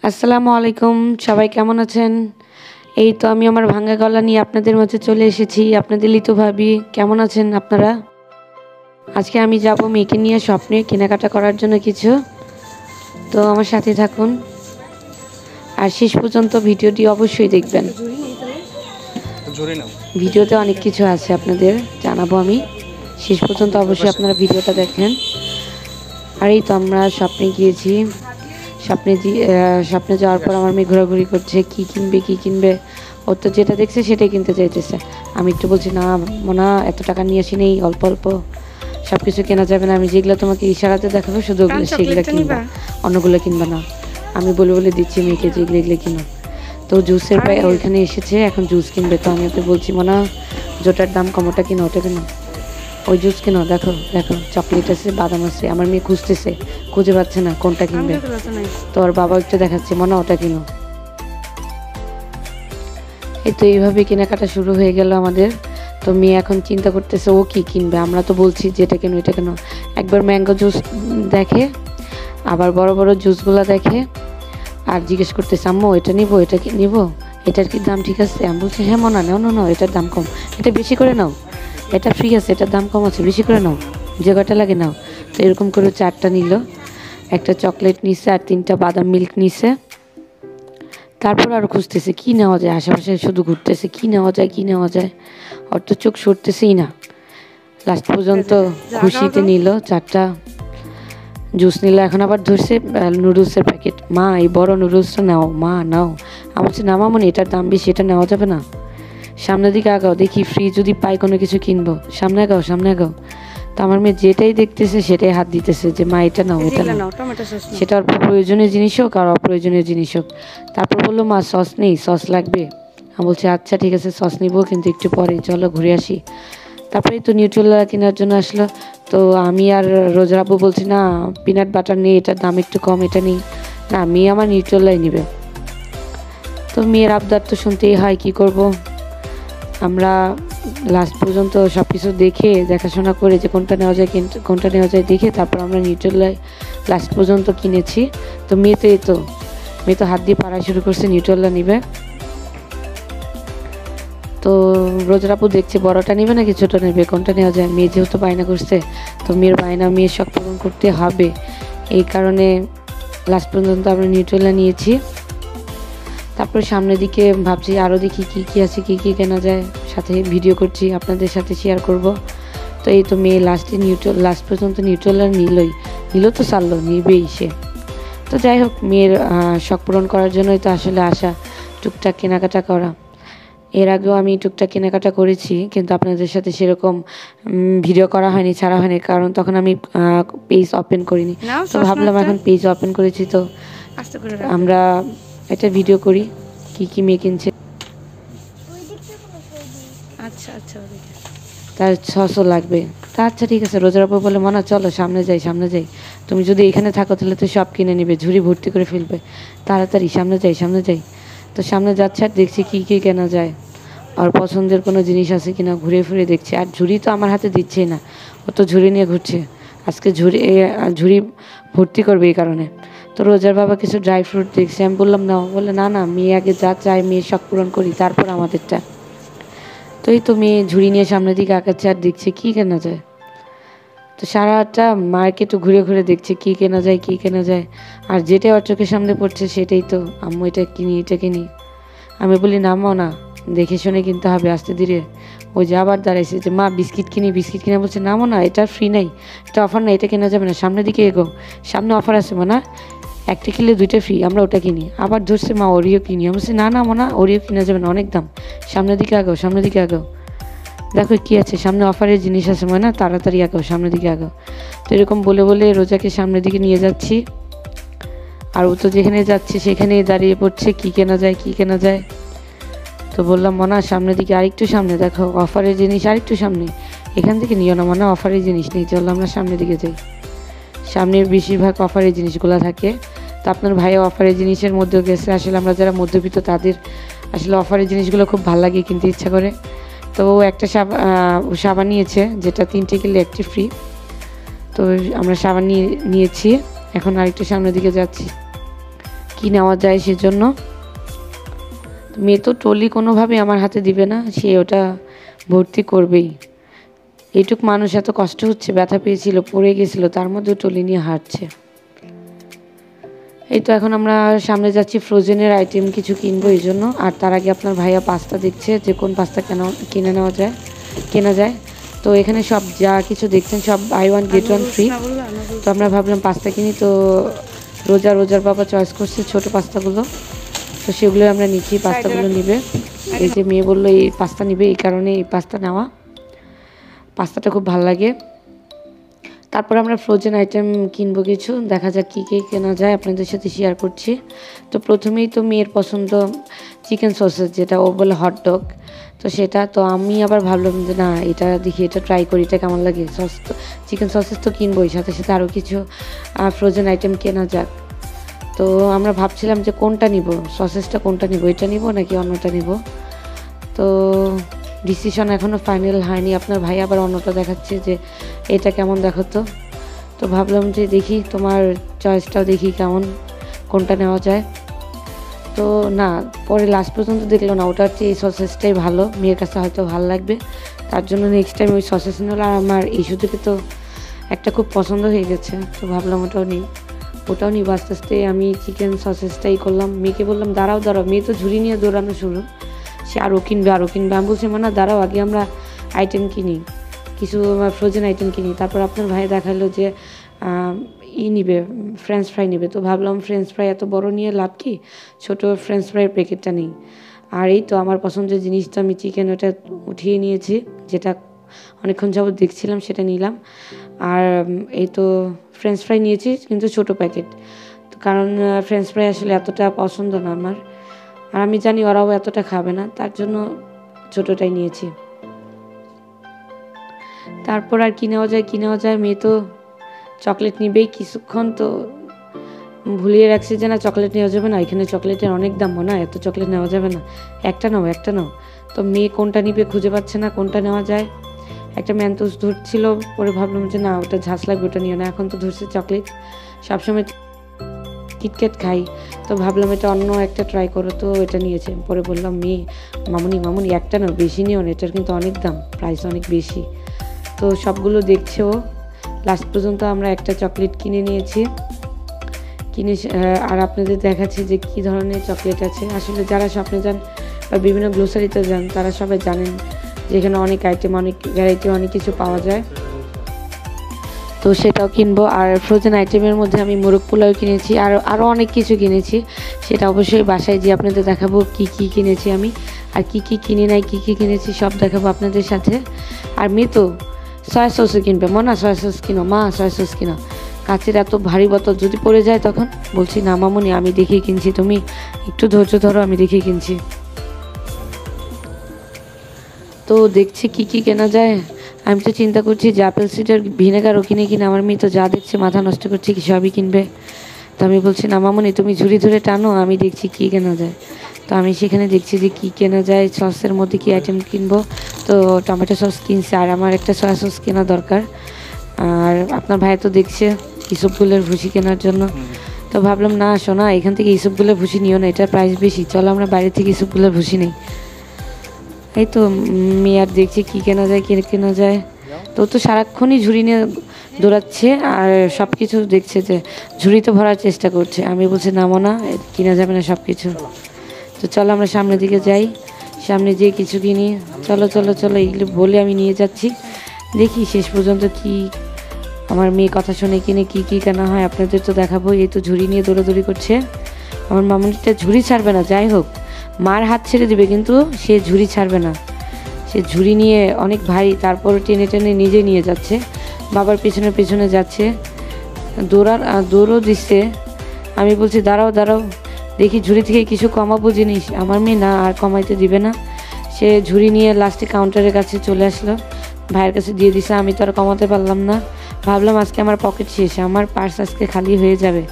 আসসালামু আলাইকুম, সবাই কেমন আছেন? এই তো আমি আমার ভাঙ্গা গলা নিয়ে আপনাদের মাঝে চলে এসেছি। আপনাদের লিতু ভাবি, কেমন আছেন আপনারা? আজকে আমি যাব মেয়েকে নিয়ে স্বপ্নে কেনাকাটা করার জন্য কিছু। তো আমার সাথে থাকুন আর শেষ পর্যন্ত ভিডিওটি অবশ্যই দেখবেন। ভিডিওতে অনেক কিছু আছে আপনাদের জানাবো আমি। শেষ পর্যন্ত অবশ্যই আপনারা ভিডিওটা দেখেন। আর এই তো আমরা স্বপ্নে গিয়েছি। স্বপ্নে যাওয়ার পর আমার মেয়ে ঘোরাঘুরি করছে, কি কিনবে। ও তো যেটা দেখছে সেটাই কিনতে চাইতেছে। আমি একটু বলছি, না মোনা, এত টাকা নিয়ে আসি নেই, অল্প অল্প সব কিছু কেনা যাবে না। আমি যেগুলো তোমাকে ইশারাতে দেখাবো শুধু সেগুলো কিনবা, অন্যগুলো কিনবা না। আমি বলে দিচ্ছি মেয়েকে যে এগুলো কিনো। তো জুসের ওইখানে এসেছে, এখন জুস কিনবে। তো আমি ওকে বলছি, মোনা যেটার দাম কম ওটা কিনো, ওটা কিনো, ওই জুস কিনো। দেখো চকলেট আছে, বাদাম আছে। আমার মেয়ে খুঁজে পাচ্ছে না কোনটা কিনবে। তো ওর বাবা একটু দেখাচ্ছে, মনে ওটা কিনো। এই তো এইভাবে কেনাকাটা শুরু হয়ে গেল আমাদের। তো মেয়ে এখন চিন্তা করতেছে ও কি কিনবে। আমরা তো বলছি যে এটা কেনো এটা কেনো। একবার ম্যাঙ্গো জুস দেখে, আবার বড় বড় জুসগুলো দেখে, আর জিজ্ঞেস করতেছে, আম্মু এটা নিবো, এটা কি নিবো, এটার কি দাম ঠিক আছে? আমি বলছি, হ্যাঁ মনে নাও, এটার দাম কম, এটা বেশি করে নাও, এটা ফ্রি আছে, এটার দাম কম আছে, বেশি করে নাও, যে কটা লাগে নাও। তো এরকম করে 4টা নিল, একটা চকলেট নিছে আর 3টা বাদাম মিল্ক নিছে। তারপর আরও খুঁজতেছে কি নেওয়া যায়, আশেপাশে শুধু ঘুরতেছে কি নেওয়া যায়। ওর তো চোখ সরতেছেই না। লাস্ট পর্যন্ত খুশিতে নিল 4টা জুস নিল। এখন আবার ধরছে নুডলসের প্যাকেট। মা এই বড় নুডলসটা নাও, মা নাও। আমি বলছি, না মামনি, এটার দাম বেশি, এটা নেওয়া যাবে না। সামনের দিকে আগাও, দেখি ফ্রি যদি পাই কোনো কিছু কিনবো। সামনে আগাও। তো আমার মেয়ে যেটাই দেখতেছে সেটাই হাত দিতেছে যে মা এটা নাও, এটা নাও। সেটা অল্প প্রয়োজনীয় জিনিস হোক আর অপ্রয়োজনীয় জিনিস হোক। তারপর বললো, মা সস নেই, সস লাগবে। আমি বলছি, আচ্ছা ঠিক আছে, সস নিবো, কিন্তু একটু পরে, চলো ঘুরে আসি। তারপরে তো নিউট্রেলা কেনার জন্য আসলো। তো আমি আর রোজা আব্বু বলছি, না পিনাট বাটার নেই, এটার দাম একটু কম, এটা নেই। না, মেয়ে আমার নিউট্রেলাই নেবে। তো মেয়ের আবদার তো শুনতেই হয়, কি করব। আমরা লাস্ট পর্যন্ত সব কিছু দেখাশোনা করে যে কোনটা নেওয়া যায় দেখে তারপর আমরা নিউট্রেলাই লাস্ট পর্যন্ত কিনেছি। তো মেয়ে তো হাত দিয়ে পাড়া শুরু করছে, নিউট্রেলা নিবে। তো রোজা আপু দেখছে বড়টা নেবে নাকি ছোটো নেবে, কোনটা নেওয়া যায়। মেয়ে যেহেতু বায়না করছে, তো মেয়ের শখ পূরণ করতে হবে। এই কারণে লাস্ট পর্যন্ত আমরা নিউট্রেলা নিয়েছি। তারপর সামনের দিকে ভাবছি আরও দেখি কি আছে, কি কেনা যায়। সাথে ভিডিও করছি, আপনাদের সাথে শেয়ার করব। তো এই তো মেয়ে লাস্ট পর্যন্ত নিউট্রেলা নিল তো সারলো, নিবেই সে। তো যাই হোক, মেয়ের শখ পূরণ করার জন্যই তো আসলে আসা, টুকটাক কেনাকাটা করা। এর আগেও আমি টুকটাক কেনাকাটা করেছি, কিন্তু আপনাদের সাথে সেরকম ভিডিও করা হয়নি, ছাড়া হয়নি, কারণ তখন আমি পেজ ওপেন করিনি। তো ভাবলাম এখন পেজ ওপেন করেছি, তো আমরা একটা ভিডিও করি কি মেয়ে কিনছে। আচ্ছা তার 600 লাগবে। তা আচ্ছা ঠিক আছে। রোজার আপু বলে, মনা চলো সামনে যাই, তুমি যদি এখানে থাকো তাহলে তো সব কিনে নেবে, ঝুড়ি ভর্তি করে ফেলবে, তাড়াতাড়ি সামনে যাই। তো সামনে যাচ্ছে আর দেখছি কি কেনা যায়, আর পছন্দের কোনো জিনিস আছে কিনা ঘুরে ফিরে দেখছি। আর ঝুড়ি তো আমার হাতে দিচ্ছেই না, ও তো ঝুড়ি নিয়ে ঘুরছে। আজকে ঝুড়ি ভর্তি করবে এই কারণে। তো রোজার বাবা কিছু ড্রাই ফ্রুট দেখছি, আমি বললাম না, বলে না মেয়ে আগে যা চায়, মেয়ের শখ পূরণ করি, তারপর আমাদেরটা। তো এই তো মেয়ে ঝুড়ি নিয়ে সামনের দিকে আঁকাচ্ছে আর দেখছে কি কেনা যায়। তো সারাটা মার্কেটও ঘুরে দেখছে কি কেনা যায়। আর যেটা ওর চোখের সামনে পড়ছে সেটাই তো, আম্মু এটা কিনি। আমি বলি, নামও না, দেখে শুনে কিনতে হবে, আস্তে ধীরে। ওই যে আবার দাঁড়াইছে যে মা বিস্কিট কিনে বলছে, নামো না, এটা ফ্রি নাই, এটা অফার নাই, এটা কেনা যাবে না, সামনের দিকে এগো, সামনে অফার আছে মানা, একটা কিনলে 2টা ফ্রি, আমরা ওটা কিনি। আবার ধরছে, মা ওরিও কিনি। আমি বলছি, না মানা, ওরিও কিনা যাবে না, অনেক দাম, সামনের দিকে আগাও। দেখো কি আছে সামনে, অফারের জিনিস আছে মানে, তাড়াতাড়ি আগাও, সামনের দিকে আগাও। তো এরকম বলে রোজাকে সামনের দিকে নিয়ে যাচ্ছি। আর ও তো যেখানে যাচ্ছে সেখানেই দাঁড়িয়ে পড়ছে কি কেনা যায়। তো বললাম, মনা সামনের দিকে, আরেকটু সামনে দেখো, অফারের জিনিস আরেকটু সামনে, এখান থেকে নিও না মনা, অফারের জিনিস নেই, চলো আমরা সামনের দিকে যাই। সামনের বেশিরভাগ অফারের জিনিসগুলো থাকে। তো আপনার ভাইও অফারের জিনিসের মধ্যেও গেছে। আসলে আমরা যারা মধ্যবিত্ত তাদের আসলে অফারের জিনিসগুলো খুব ভালো লাগে, কিনতে ইচ্ছা করে। তো ও একটা সাবান নিয়েছে, যেটা 3টে কিনলে 1টি ফ্রি। তো আমরা সাবান নিয়েছি। এখন আরেকটু সামনের দিকে যাচ্ছি। কী নেওয়া যায় সেজন্য। মেয়ে তো ট্রলি কোনোভাবে আমার হাতে দিবে না, সে ওটা ভর্তি করবেই। এইটুক মানুষ এত কষ্ট হচ্ছে, ব্যথা পেয়েছিল, পড়ে গেছিল, তার মধ্যে ট্রলি নিয়ে হাঁটছে। এই তো এখন আমরা সামনে যাচ্ছি, ফ্রোজেনের আইটেম কিছু কিনবো এই জন্য। আর তার আগে আপনার ভাইয়া পাস্তা দেখছে যে কোন পাস্তা কেনা যায়। তো এখানে সব যা কিছু দেখছেন সব বাই 1 গেট 1 ফ্রি। তো আমরা ভাবলাম পাস্তা কিনি, তো রোজার বাবা চয়েস করছে ছোট পাস্তাগুলো, তো সেগুলো আমরা নিচ্ছি। পাস্তাগুলো নিবে, এই যে মেয়ে বললো এই পাস্তা নিবে, এই কারণে এই পাস্তা নেওয়া। পাস্তাটা খুব ভালো লাগে। তারপর আমরা ফ্রোজেন আইটেম কিনবো কিছু, দেখা যাক কী কী কেনা যায়, আপনাদের সাথে শেয়ার করছি। তো প্রথমেই তো মেয়ের পছন্দ চিকেন সসেস, যেটা ও বলে হট ডগ, তো সেটা তো আমি আবার ভাবলাম যে না এটা দেখি, এটা ট্রাই করি, এটা কেমন লাগে। চিকেন সসেস তো কিনবোই, সাথে সাথে আরও কিছু ফ্রোজেন আইটেম কেনা যাক। তো আমরা ভাবছিলাম যে কোনটা নিব, সসেসটা কোনটা নিব, এটা নিব নাকি অন্যটা নিব। তো ডিসিশন এখনও ফাইনাল হয়নি। আপনার ভাই আবার অন্যটা দেখাচ্ছে যে এটা কেমন দেখো তো। তো ভাবলাম যে দেখি তোমার চয়েসটাও দেখি কেমন, কোনটা নেওয়া যায়। তো না, পরে লাস্ট পর্যন্ত দেখলো না, ওটা হচ্ছে এই সসেসটাই ভালো, মেয়ের কাছে হয়তো ভালো লাগবে, তার জন্য নেক্সট টাইম ওই সসেস নিল। আর আমার এই সুযোগে তো একটা খুব পছন্দ হয়ে গেছে, তো ভাবলাম ওটাও নিব। আস্তে আস্তে আমি চিকেন সসেসটাই করলাম। মেয়েকে বললাম দাঁড়াও, মেয়ে তো ঝুড়ি নিয়ে দৌড়ানো শুরু, সে আরও কিনবে। আমি বলছি না দাঁড়াও, আগে আমরা আইটেম কিনি, কিছু ফ্রোজেন আইটেম কিনি। তারপর আপনার ভাই দেখালো যে নিবে, ফ্রেঞ্চ ফ্রাই নিবে। তো ভাবলাম ফ্রেঞ্চ ফ্রাই এত বড় নিয়ে লাভ কি, ছোট ফ্রেঞ্চ ফ্রাইয়ের প্যাকেটটা নেই। আর এই তো আমার পছন্দের জিনিসটা আমি চিকেন ওটা উঠিয়ে নিয়েছি, যেটা অনেকক্ষণ যাবত দেখছিলাম সেটা নিলাম। আর এই তো ফ্রেঞ্চ ফ্রাই নিয়েছি, কিন্তু ছোট প্যাকেট, কারণ ফ্রেঞ্চ ফ্রাই আসলে এতটা পছন্দ না আমার, আর আমি জানি ওরাও এতটা খাবে না, তার জন্য ছোটটাই নিয়েছি। তারপর আর কি নেওয়া যায়, মেয়ে তো চকলেট নিবেই কিছুক্ষণ, তো ভুলিয়ে রাখছে যে না চকলেট নেওয়া যাবে না, এখানে চকলেটের অনেক দাম, না এত চকলেট নেওয়া যাবে না, একটা নাও। তো মেয়ে কোনটা নিবে খুঁজে পাচ্ছে না, কোনটা নেওয়া যায়। একটা ম্যান্টোস ধরছিল, পরে ভাবলাম যে না ওটা ঝাঁস লাগবে, ওটা নিও না। এখন তো ধরছে চকলেট, সবসময় কিটক্যাট খাই, তো ভাবলাম এটা অন্য একটা ট্রাই করো, তো এটা নিয়েছে। পরে বললাম মেয়ে মামুনি একটা নাও, বেশি নিও না, এটার কিন্তু অনেক দাম, প্রাইস অনেক বেশি। তো সবগুলো দেখছে ও। লাস্ট পর্যন্ত আমরা একটা চকলেট কিনে নিয়েছি। আর আপনাদের দেখাচ্ছি যে কী ধরনের চকলেট আছে। আসলে যারা স্বপ্নে যান বা বিভিন্ন গ্লোসারিতে যান তারা সবাই জানেন যে এখানে অনেক আইটেম, অনেক ভ্যারাইটি, অনেক কিছু পাওয়া যায়, তো সেটাও কিনবো। আর ফ্রোজেন আইটেমের মধ্যে আমি মোরগ পোলাও কিনেছি, আর আরও অনেক কিছু কিনেছি, সেটা অবশ্যই বাসায় গিয়ে আপনাদের দেখাবো কী কিনেছি আমি, আর কী কিনি নাই, কী কিনেছি সব দেখাবো আপনাদের সাথে। আর মেয়ে তো সয়া সসও কিনবে, সয়া সস কিনো, সয়া সস কিনো। কাচের এত ভারী বোতল যদি পড়ে যায় তখন, বলছি না মামুনি আমি দেখেই কিনছি, তুমি একটু ধৈর্য ধরো, আমি দেখেই কিনছি। তো দেখছি কী কেনা যায়। আমি তো চিন্তা করছি যে অ্যাপেল সিডার ভিনেগারও কিনে আমার মেয়ে তো যা দেখছে মাথা নষ্ট করছে, কি সবই কিনবে। তো আমি বলছি না মামুনি তুমি ঝুড়ি ধরে টানো, আমি দেখছি কী কেনা যায়। তো আমি সেখানে দেখছি যে কী কেনা যায়, সসের মধ্যে কী আইটেম কিনবো। তো টমেটো সস কিনছি, আর আমার একটা সয়া সস কেনা দরকার। আর আপনার ভাই তো দেখছে ইসবগুলের ভুসি কেনার জন্য, তো ভাবলাম না শোনা এখান থেকে ইসবগুলের ভুসি নিও না, এটার প্রাইস বেশি, চলো আমরা বাইরে থেকে ইসবগুলের ভুসি নেই। এই তো মেয়ে আর দেখছি কী কেনা যায়। তো সারাক্ষণই ঝুড়ি নিয়ে দৌড়াচ্ছে, আর সব কিছু দেখছে যে ঝুড়িতে ভরার চেষ্টা করছে। আমি বলছি নামো না, কিনা যাবে না সব কিছু। তো চলো আমরা সামনের দিকে যাই, সামনে যেয়ে কিছু কিনি। চলো এগুলো বলে আমি নিয়ে যাচ্ছি, দেখি শেষ পর্যন্ত কি আমার মেয়ে কথা শুনে কিনে কী কেনা হয় আপনাদের তো দেখাবো। এই তো ঝুড়ি নিয়ে দৌড়াদৌড়ি করছে, আমার মামুনিটা ঝুড়ি ছাড়বে না, যাই হোক মার হাত ছেড়ে দিবে কিন্তু সে ঝুড়ি ছাড়বে না। সে ঝুড়ি নিয়ে অনেক ভারী, তারপর টেনে নিজে নিয়ে যাচ্ছে, বাবার পেছনে যাচ্ছে, দৌড়ও দিচ্ছে। আমি বলছি দাঁড়াও দেখি ঝুড়ি থেকে কিছু কমাবো জিনিস, আমার মেয়ে না আর কমাইতে দিবে না। সে ঝুড়ি নিয়ে লাস্টে কাউন্টারের কাছে চলে আসলো, ভাইয়ের কাছে দিয়ে দিছে। আমি তো আর কমাতে পারলাম না, ভাবলাম আজকে আমার পকেট শেষ, আমার পার্স আজকে খালি হয়ে যাবে।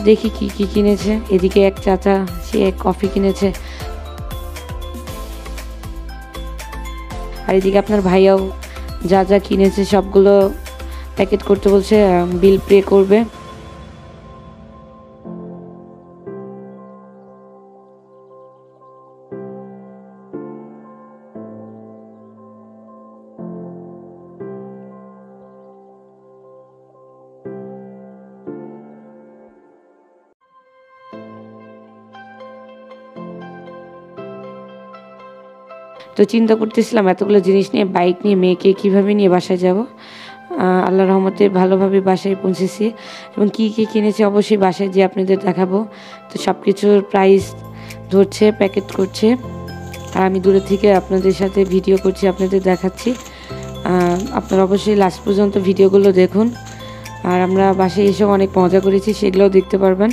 দেখি কি কিনেছে। এদিকে এক চাচা, সে এক কফি কিনেছে, আর এদিকে আপনার ভাইয়াও যা কিনেছে সবগুলো প্যাকেট করতে বলছে, বিল পে করবে। তো চিন্তা করতেছিলাম এতগুলো জিনিস নিয়ে, বাইক নিয়ে মেয়েকে কীভাবে নিয়ে বাসায় যাব। আল্লাহর রহমতে ভালোভাবে বাসায় পৌঁছেছি এবং কী কী কিনেছি অবশ্যই বাসায় যেয়ে আপনাদের দেখাবো। তো সব কিছুর প্রাইস ধরছে, প্যাকেট করছে, আর আমি দূরে থেকে আপনাদের সাথে ভিডিও করছি, আপনাদের দেখাচ্ছি। আপনারা অবশ্যই লাস্ট পর্যন্ত ভিডিওগুলো দেখুন। আর আমরা বাসায় এসেও অনেক মজা করেছি, সেগুলোও দেখতে পারবেন।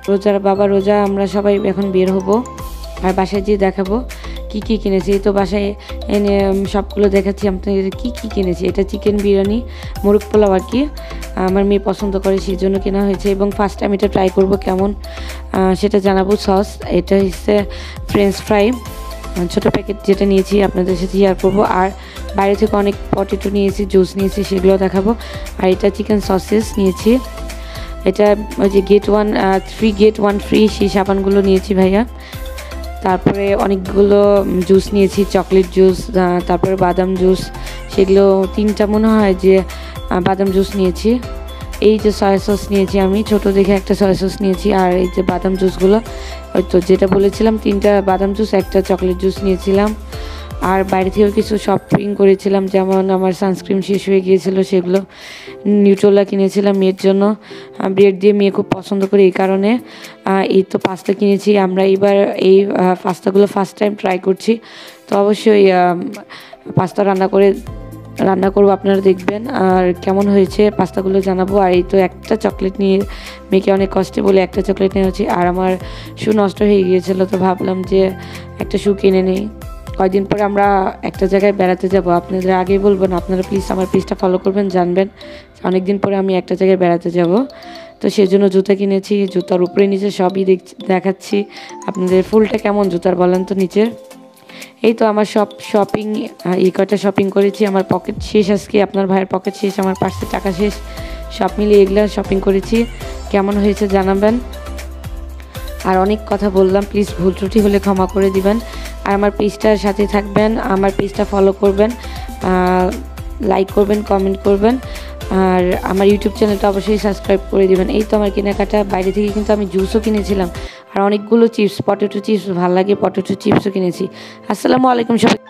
রোজার বাবা রোজা, আমরা সবাই এখন বের হব আর বাসায় যেয়ে দেখাবো কি কি কিনেছি। এই তো বাসায় এনে সবগুলো দেখাচ্ছি আপনাদের কি কি কিনেছি। এটা চিকেন বিরিয়ানি, মোরগ পোলাও আর কি, আমার মেয়ে পছন্দ করে সেই জন্য কেনা হয়েছে এবং ফার্স্ট টাইম এটা ট্রাই করব কেমন সেটা জানাবো। সস, এটা হচ্ছে ফ্রেঞ্চ ফ্রাই, ছোটো প্যাকেট যেটা নিয়েছি আপনাদের সাথে শেয়ার করবো। আর বাইরে থেকে অনেক পটেটো নিয়েছি, জুস নিয়েছি, সেগুলো দেখাবো। আর এটা চিকেন সসেস নিয়েছি, এটা ওই যে গেট 1 3 গেট 1 ফ্রি সেই সাবানগুলো নিয়েছি ভাইয়া। তারপরে অনেকগুলো জুস নিয়েছি, চকলেট জুস, তারপরে বাদাম জুস, সেগুলো 3টা মনে হয় যে বাদাম জুস নিয়েছি। এই যে সয়া সস নিয়েছি, আমি ছোটো দেখে একটা সয়া সস নিয়েছি। আর এই যে বাদাম জুসগুলো, ওই তো যেটা বলেছিলাম 3টা বাদাম জুস, একটা চকলেট জুস নিয়েছিলাম। আর বাইরে থেকেও কিছু শপিং করেছিলাম, যেমন আমার সানস্ক্রিন শেষ হয়ে গিয়েছিল, সেগুলো নিউট্রেলা কিনেছিলাম মেয়ের জন্য। ব্রেড দিয়ে মেয়ে খুব পছন্দ করে, এই কারণে। এই তো পাস্তা কিনেছি, আমরা এবার এই পাস্তাগুলো ফার্স্ট টাইম ট্রাই করছি। তো অবশ্যই পাস্তা রান্না করবো, আপনারা দেখবেন আর কেমন হয়েছে পাস্তাগুলো জানাবো। আর এই তো একটা চকলেট নিয়ে মেয়েকে অনেক কষ্টে বলে একটা চকলেট নিয়ে হচ্ছে। আর আমার শু নষ্ট হয়ে গিয়েছিলো, তো ভাবলাম যে একটা শু কিনে নেই। কয়েকদিন পরে আমরা একটা জায়গায় বেড়াতে যাব, আপনাদের আগেই বলবো না, আপনারা প্লিজ আমার পেজটা ফলো করবেন, জানবেন অনেক দিন পরে আমি একটা জায়গায় বেড়াতে যাব। তো সেই জন্য জুতা কিনেছি, জুতার উপরে নিচে সবই দেখাচ্ছি আপনাদের। ফুলটা কেমন জুতার বলেন তো নিচের। এই তো আমার শপিং, এই কয়টা শপিং করেছি। আমার পকেট শেষ আজকে, আপনার ভাইয়ের পকেট শেষ, আমার পার্সে টাকা শেষ, সব মিলিয়ে এগুলো শপিং করেছি। কেমন হয়েছে জানাবেন। আর অনেক কথা বললাম, প্লিজ ভুল ত্রুটি হলে ক্ষমা করে দিবেন। আর আমার পেজটার সাথে থাকবেন, আমার পেজটা ফলো করবেন, লাইক করবেন, কমেন্ট করবেন, আর আমার ইউটিউব চ্যানেলটা অবশ্যই সাবস্ক্রাইব করে দিবেন। এই তো আমার কেনাকাটা। বাইরে থেকে কিন্তু আমি জুসও কিনেছিলাম আর অনেকগুলো চিপস, পটেটো চিপস ভালো লাগে, পটেটো চিপসও কিনেছি। আসসালামু আলাইকুম সবাই।